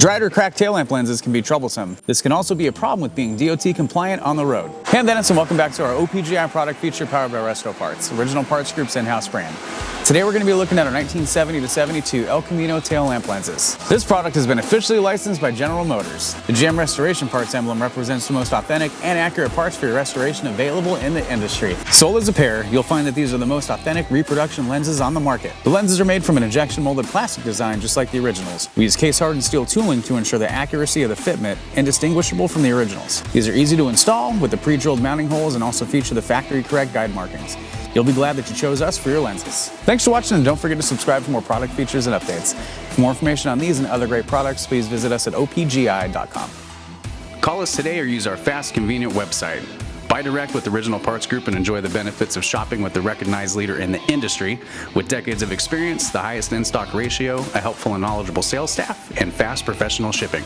Dried or cracked tail lamp lenses can be troublesome. This can also be a problem with being DOT compliant on the road. Hey, I'm Dennis and welcome back to our OPGI product feature powered by Resto Parts, Original Parts Group's in-house brand. Today we're going to be looking at our 1970 to 72 El Camino tail lamp lenses. This product has been officially licensed by General Motors. The GM Restoration Parts emblem represents the most authentic and accurate parts for your restoration available in the industry. Sold as a pair, you'll find that these are the most authentic reproduction lenses on the market. The lenses are made from an injection molded plastic design just like the originals. We use case hardened steel tooling to ensure the accuracy of the fitment, indistinguishable from the originals. These are easy to install with the pre-drilled mounting holes and also feature the factory correct guide markings. You'll be glad that you chose us for your lenses. Thanks for watching, and don't forget to subscribe for more product features and updates. For more information on these and other great products, please visit us at opgi.com. Call us today or use our fast, convenient website. Buy direct with Original Parts Group and enjoy the benefits of shopping with the recognized leader in the industry with decades of experience, the highest in-stock ratio, a helpful and knowledgeable sales staff, and fast professional shipping.